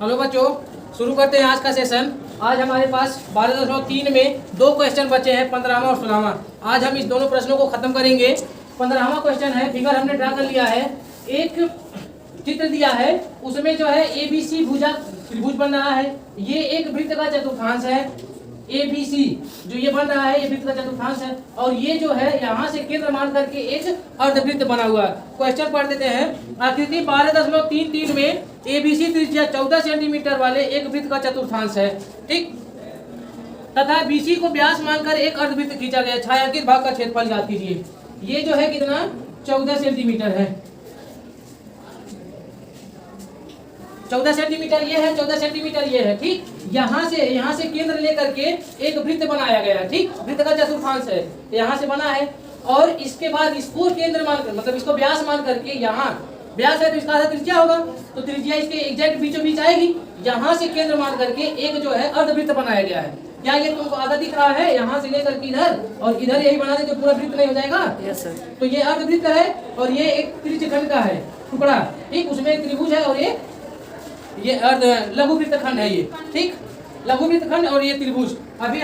Hello बच्चों, शुरू करते हैं आज का सेशन। आज हमारे पास 12.3 में 2 क्वेश्चन बचे हैं, 15वां और 16वां। आज हम इस दोनों प्रश्नों को खत्म करेंगे। 15वां क्वेश्चन है, फिगर हमने ड्रा कर लिया है। एक चित्र दिया है, उसमें जो है ABC भुजा त्रिभुज बन रहा है। ये एक वृत्त का चतुर्थांश है। ABC जो ये बन रहा है, ये वृत्त का चतुर्थांश है। और ये जो है यहाँ से केंद्र मान करके एक अर्धवृत्त बना हुआ है। क्वेश्चन पढ़ देते हैं। आकृति 12.33 में ABC त्रिज्या 14 सेंटीमीटर वाले एक वृत्त का चतुर्थांश है, ठीक, तथा BC को व्यास मानकर एक अर्धवृत्त खींचा गया। छायांकित भाग का क्षेत्रफल ज्ञात कीजिए। ये जो है कितना, 14 सेंटीमीटर है। 14 सेंटीमीटर ये है, 14 सेंटीमीटर ये है, ठीक। यहाँ से केंद्र लेकर के एक वृत्त बनाया गया है, ठीक। वृत्त का चतुर्थांश है, यहाँ से बना है। और इसके बाद इसको केंद्र मानकर, मतलब इसको व्यास मान करके, यहाँ व्यास है तो इसका आधा त्रिज्या होगा, तो त्रिज्या इसके एग्जैक्ट बीचों बीच आएगी। यहाँ से केंद्र मान करके एक जो है अर्धवृत्त बनाया गया है। क्या ये तुमको आधा दिख रहा है? यहाँ से लेकर के इधर और इधर यही बना दे तो पूरा वृत्त नहीं हो जाएगा? Yes sir. तो ये अर्धवृत्त है और ये एक त्रिज्यखंड का है टुकड़ा, ठीक। उसमें एक त्रिभुज है और ये अर्ध लघु वृत्तखंड है, ये ठीक, लघु वृत्तखंड और ये त्रिभुज। अभी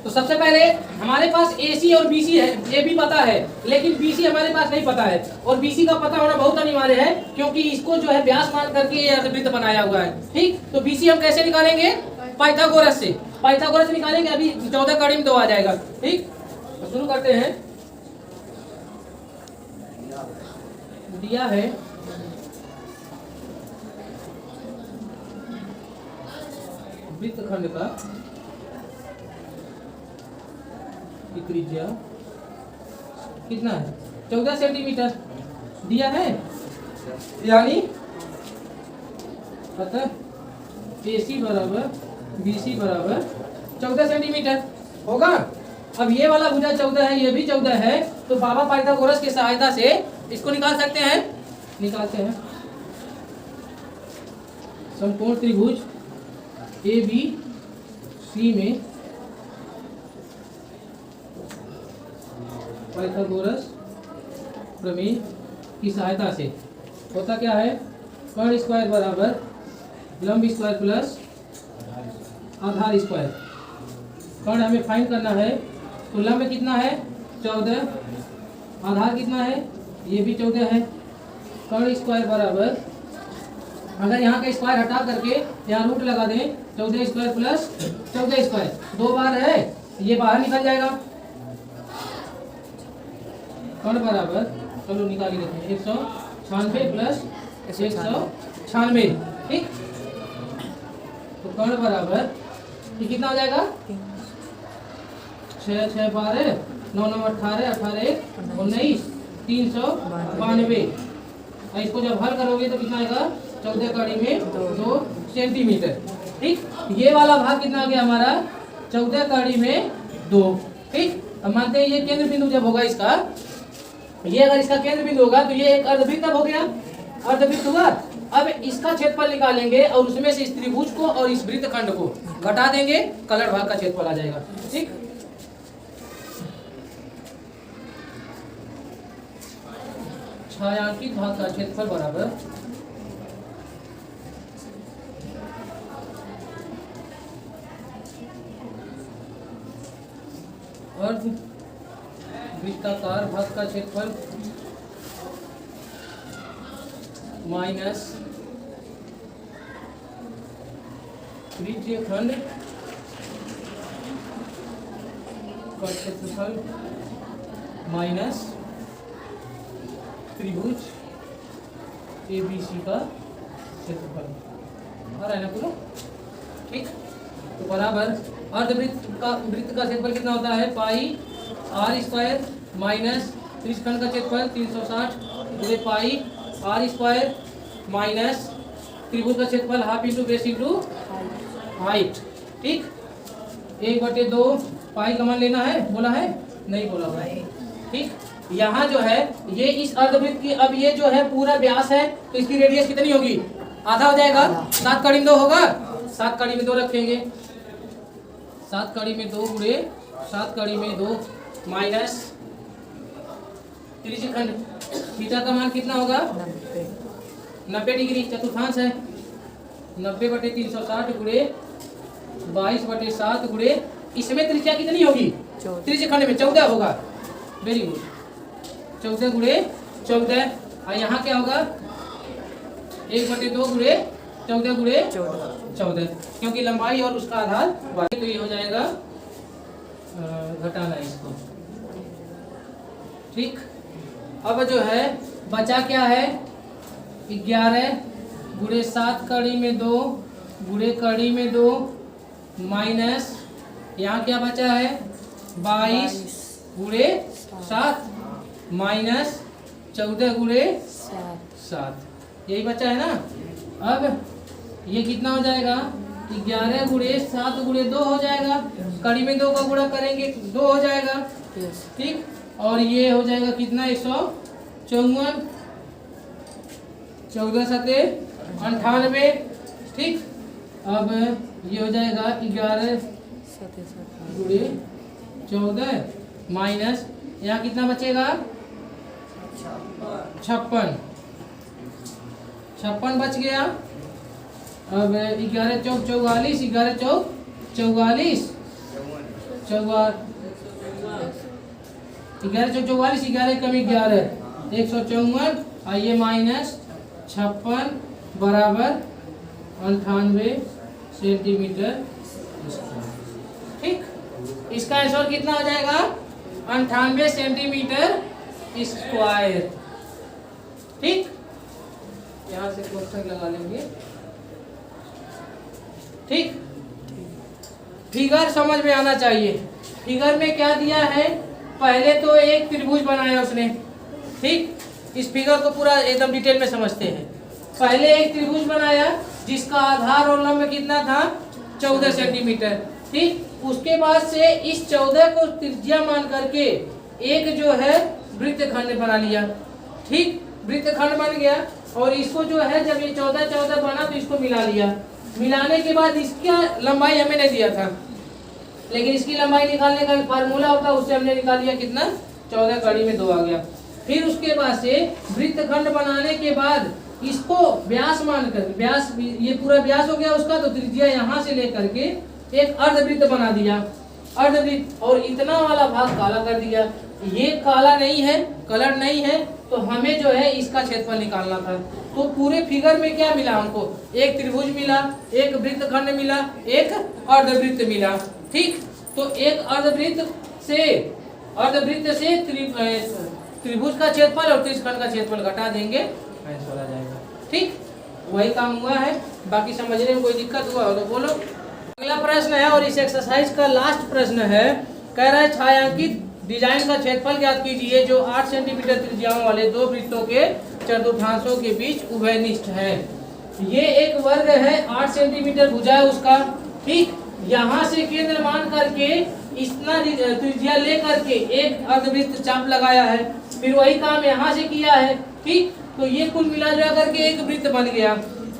तो सबसे पहले हमारे पास AC और BC है। AB पता है लेकिन BC हमारे पास नहीं पता है, और BC का पता होना बहुत अनिवार्य है क्योंकि इसको जो है व्यास मान करके ये अर्धवृत्त बनाया हुआ है, ठीक। तो BC हम कैसे निकालेंगे? पाइथागोरस से। पाइथागोरस से निकालेंगे। अभी 14 कड़ी में 2 आ जाएगा, ठीक। तो शुरू करते हैं। दिया है वृत्तखंड का त्रिज्या कितना है? 14 सेंटीमीटर दिया है, यानी अतः AC बराबर BC बराबर 14 सेंटीमीटर होगा। अब ये वाला भुजा 14 है, ये भी 14 है, तो बाबा पाइथागोरस की सहायता से इसको निकाल सकते हैं। निकालते हैं। समकोण त्रिभुज ABC में पाइथागोरस प्रमेय की सहायता से होता क्या है? कर्ण स्क्वायर बराबर लंब स्क्वायर प्लस आधार स्क्वायर। कर्ण हमें फाइंड करना है, तो लंब कितना है? 14, आधार कितना है? ये भी 14 है। कर्ण स्क्वायर बराबर, अगर यहाँ का स्क्वायर हटा करके यहाँ रूट लगा दें, 14 स्क्वायर प्लस 14 स्क्वायर, 2 बार है, ये बाहर निकल जाएगा। कर्ण बराबर, चलो निकाल लेते हैं, 196 प्लस 196, ठीक। तो कर्ण बराबर ये कितना हो जाएगा? 6 6 12 9 9 18 18 1 19 392। इसको जब हल करोगे तो कितना आएगा? 14 कड़ी में 2 सेंटीमीटर, ठीक। ये वाला भाग कितना आ गया हमारा? 14 कड़ी में 2, ठीक। अब मानते हैं ये केंद्र बिंदु जब होगा इसका, ये अगर इसका केंद्र बिंदु होगा तो ये एक अर्धवृत्त हो गया, अर्धवृत्त हुआ। अब इसका क्षेत्रफल निकालेंगे और उसमें से इस त्रिभुज को और इस वृत्तखंड को घटा देंगे, कलर भाग का क्षेत्रफल आ जाएगा, ठीक। छायांकित भाग का क्षेत्रफल बराबर अर्ध वृत्ताकार भाग का क्षेत्रफल माइनस त्रिज्यखंड का क्षेत्रफल माइनस त्रिभुज ABC का क्षेत्रफल। आ रहा है ना पूरा, ठीक। तो बराबर अर्धवृत्त का क्षेत्रफल कितना होता है? पाई R स्क्वायर माइनस त्रिज्यखंड का क्षेत्रफल 360 पूरे पाई R स्क्वायर माइनस त्रिभुज का क्षेत्रफल half into base into height, ठीक। 1/2 पाई कमान लेना है, बोला है? नहीं बोला भाई, ठीक। यहाँ जो है ये इस अर्धवृत्त की, अब ये जो है पूरा व्यास है तो इसकी रेडियस कितनी होगी? आधा हो जाएगा। 7 कड़ी में 2 होगा, 7 कड़ी में 2 रखेंगे, 7 कड़ी में 2 गुणे 7 कड़ी में 2 माइनस त्रिज्यखंड थीटा का मान कितना होगा? 90 डिग्री चतुर्थांश है 90/360 गुणे 22/7 गुणे इसमें त्रिज्या कितनी होगी? त्रिज्य खंड में 14 होगा। वेरी गुड 14 गुणे 14 और यहाँ क्या होगा 1/2 गुणे 14 गुणे 14 क्योंकि लंबाई और उसका आधार तो ये हो जाएगा घटाना इसको। ठीक अब जो है बचा क्या है 11 गुणे 7 कड़ी में 2 गुणे कड़ी में 2 माइनस यहाँ क्या बचा है 22 गुणे 7 माइनस 14 गुणे 7 यही बचा है ना। अब ये कितना हो जाएगा 11 गुणे 7 गुणे 2 हो जाएगा। कड़ी में 2 का गुणा करेंगे 2 हो जाएगा। ठीक और ये हो जाएगा कितना 154 14 7 98। ठीक अब ये हो जाएगा 11 गुणे 14 माइनस यहाँ कितना बचेगा 56 बच गया। अब 11 चौक 44 11 चौक 44 11 कम 11 154 और ये माइनस 56 बराबर 98 सेंटीमीटर। ठीक इसका आंसर कितना हो जाएगा 98 सेंटीमीटर स्क्वायर। ठीक यहाँ से क्वेश्चन लगा लेंगे। ठीक फिगर समझ में आना चाहिए। फिगर में क्या दिया है पहले तो एक त्रिभुज बनाया उसने। ठीक इस फिगर को पूरा एकदम डिटेल में समझते हैं। पहले एक त्रिभुज बनाया जिसका आधार और लंब कितना था 14 सेंटीमीटर। ठीक उसके बाद से इस 14 को त्रिज्या मान करके एक जो है वृत्तखंड बना लिया। ठीक वृत्तखंड बन गया और इसको जो है जब ये 14 बना तो इसको मिला लिया। मिलाने के बाद इसका लंबाई हमें नहीं दिया था लेकिन इसकी लंबाई निकालने का फार्मूला होता है उससे हमने निकाल लिया कितना 14 कड़ी में 2 आ गया। फिर उसके बाद से वृत्तखंड बनाने के बाद इसको व्यास मानकर व्यास ये पूरा व्यास हो गया उसका तो त्रिज्या यहाँ से लेकर के एक अर्धवृत्त बना दिया अर्धवृत्त और इतना वाला भाग काला कर दिया। ये काला नहीं है कलर नहीं है तो हमें जो है इसका क्षेत्रफल निकालना था। तो पूरे फिगर में क्या मिला हमको एक त्रिभुज मिला एक वृत्तखंड मिला एक अर्धवृत्त मिला। ठीक तो एक अर्धवृत्त से त्रिभुज का क्षेत्रफल और त्रिभुज का क्षेत्रफल घटा देंगे आंसर आ जाएगा। ठीक वही काम हुआ है। बाकी समझने में कोई दिक्कत हुआ हो तो बोलो। अगला प्रश्न है और इस एक्सरसाइज का लास्ट प्रश्न है। कह रहा है छायांकित डिजाइन का क्षेत्रफल ज्ञात कीजिए जो 8 सेंटीमीटर त्रिज्याओं वाले 2 वृत्तों के चतुर्थांशों के बीच उभयनिष्ठ है। ये एक वर्ग है 8 सेंटीमीटर भुजा है उसका। ठीक यहाँ से केंद्र मान करके इतना त्रिज्या ले करके एक अर्धवृत्त चाप लगाया है। फिर वही काम यहाँ से किया है। ठीक तो ये कुल मिला जुला करके एक वृत्त बन गया।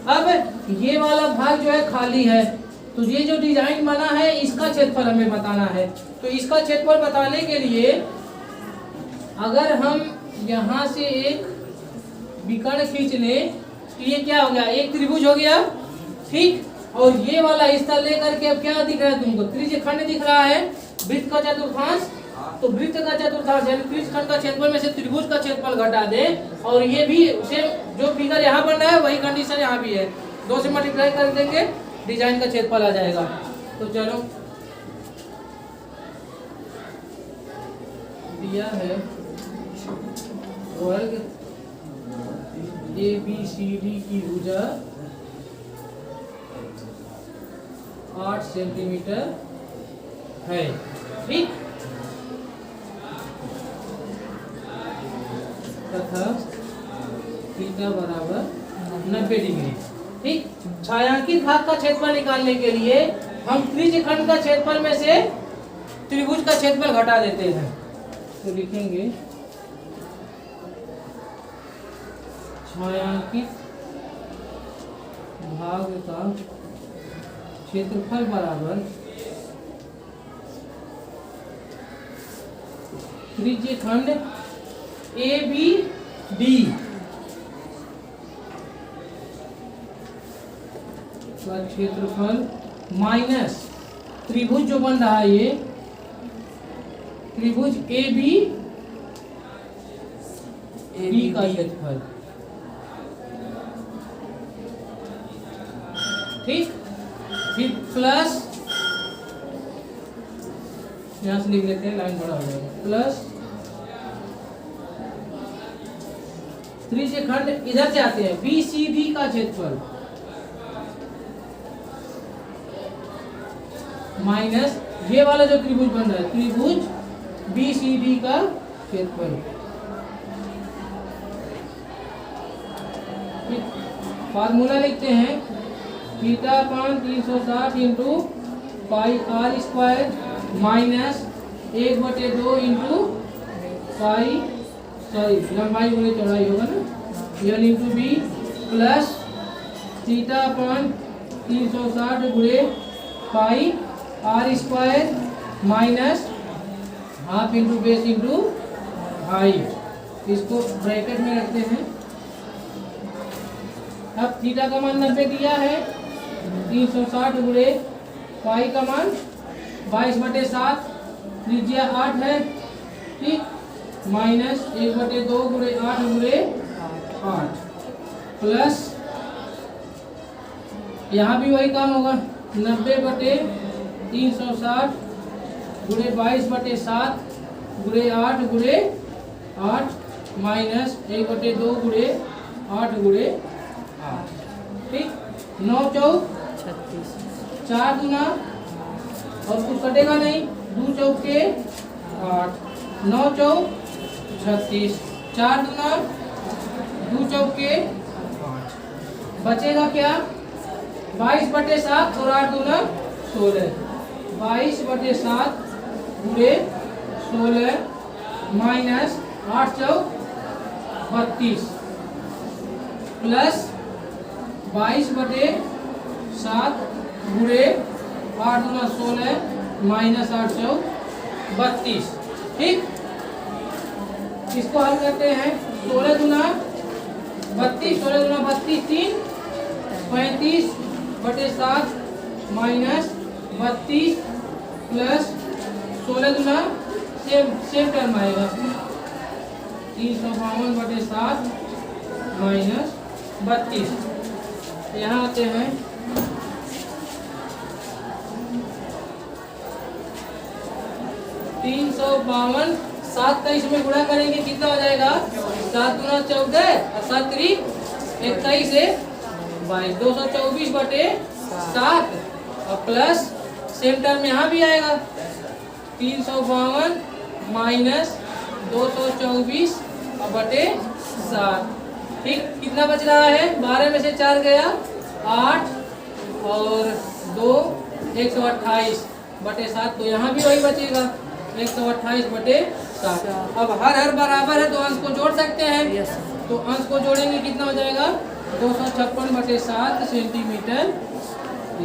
अब ये वाला भाग जो है खाली है तो ये जो डिजाइन बना है इसका क्षेत्रफल हमें बताना है। तो इसका क्षेत्रफल बताने के लिए अगर हम यहाँ से एक विकर्ण खींच लें तो ये क्या हो गया एक त्रिभुज हो गया। ठीक और ये वाला हिस्सा लेकर के अब क्या दिख रहा है तुमको त्रिज्यखंड दिख रहा है वृत्त का चतुर्थांश। तो वृत्त का चतुर्थांश यानी त्रिज्यखंड का क्षेत्रफल में से त्रिभुज का क्षेत्रफल घटा दे और ये भी सेम जो फिगर यहाँ बन रहा है वही कंडीशन यहाँ भी है 2 से मल्टीप्लाई कर देंगे डिजाइन का क्षेत्रफल आ जाएगा। तो चलो दिया है वर्ग ABCD की भुजा 8 सेंटीमीटर है। ठीक तथा थीटा बराबर 90 डिग्री। ठीक छायांकित भाग का क्षेत्रफल निकालने के लिए हम त्रिज्यखंड का क्षेत्रफल में से त्रिभुज का क्षेत्रफल घटा देते हैं। तो लिखेंगे छायांकित भाग का क्षेत्रफल बराबर त्रिज्यखंड ABD का क्षेत्रफल माइनस त्रिभुज जो बन रहा है ये त्रिभुज ए बी का क्षेत्रफल। ठीक, फिर प्लस यहां से लिख लेते हैं, लाइन बड़ा हो जाएगा, प्लस त्रिज्य खंड इधर से आते हैं बी सी डी का क्षेत्रफल माइनस ये वाला जो त्रिभुज बन रहा है त्रिभुज बी सी डी का क्षेत्रफल। फार्मूला लिखते हैं theta upon 360 into pi R square minus 1/2 into pi लंबाई गुणे चौड़ाई होगा ना L into B plus theta upon 360 गुणे pi R square minus half into base into height. इसको ब्रैकेट में रखते हैं। अब थीटा का मान 90 दिया है, 360 गुणे पाई का मान 22/7, त्रिज्या 8 है, ठीक, माइनस 1/2 गुणे 8 गुणे 8 प्लस यहाँ भी वही काम होगा 90/360 गुणे 22/7 गुणे 8 गुणे 8 माइनस 1/2 गुणे 8 गुणे 8, ठीक, 9 चौक 36, 4 गुना और कुछ कटेगा नहीं, 2 चौके 8, 9 चौक 36, 4 गुना 2 चौके 8, बचेगा क्या 22/7 और 8 गुना 16, 22/7 गुणे 16 माइनस 8 चौक 32 प्लस 22/7 गुणे 8 गुना 16 माइनस 8 चौक 32, ठीक। इसको हल करते हैं 16 गुना 32 3 35/7 माइनस 32 प्लस 16 गुना सेम टर्म आएगा 352/7 माइनस 32। यहाँ आते हैं 352 7 का इसमें गुणा करेंगे कितना हो जाएगा 7 गुना 14 और 7 3 21 है 224/7 और प्लस सेम टर्म यहाँ भी आएगा 352 माइनस 224/7, ठीक। कितना बच रहा है 12 में से 4 गया 8 और 2 128/7, तो यहाँ भी वही बचेगा 128/7। अब हर बराबर है तो अंश को जोड़ सकते हैं, तो अंश को जोड़ेंगे कितना हो जाएगा 256/7 सेंटीमीटर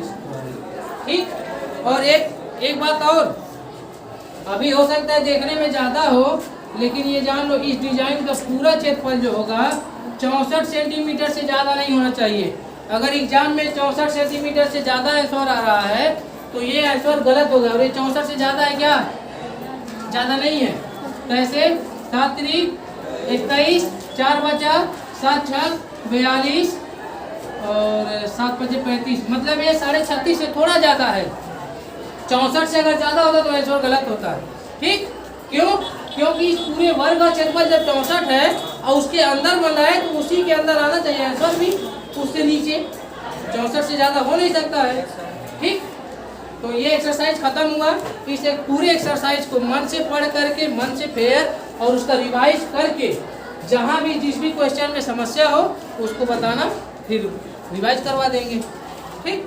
स्क्वायर, ठीक। और एक बात और, अभी हो सकता है देखने में ज़्यादा हो लेकिन ये जान लो इस डिजाइन का पूरा क्षेत्रफल जो होगा 64 सेंटीमीटर से ज़्यादा नहीं होना चाहिए। अगर एग्जाम में 64 सेंटीमीटर से ज़्यादा आंसर आ रहा है तो ये आंसर गलत होगा, और ये 64 से ज़्यादा है क्या, ज़्यादा नहीं है। कैसे 7 3 21, 4 बचा 7 6 42 और 7 5 35, मतलब ये 36.5 से थोड़ा ज़्यादा है। 64 से अगर ज़्यादा होता तो आंसर गलत होता है, ठीक। क्यों? क्योंकि इस पूरे वर्ग का क्षेत्रफल जब 64 है और उसके अंदर बना है तो उसी के अंदर आना चाहिए आंसर भी, उससे नीचे 64 से ज़्यादा हो नहीं सकता है, ठीक। तो ये एक्सरसाइज खत्म हुआ। इस एक पूरे एक्सरसाइज को मन से पढ़ करके, मन से फेयर और उसका रिवाइज करके, जहाँ भी जिस भी क्वेश्चन में समस्या हो उसको बताना, फिर रिवाइज करवा देंगे, ठीक।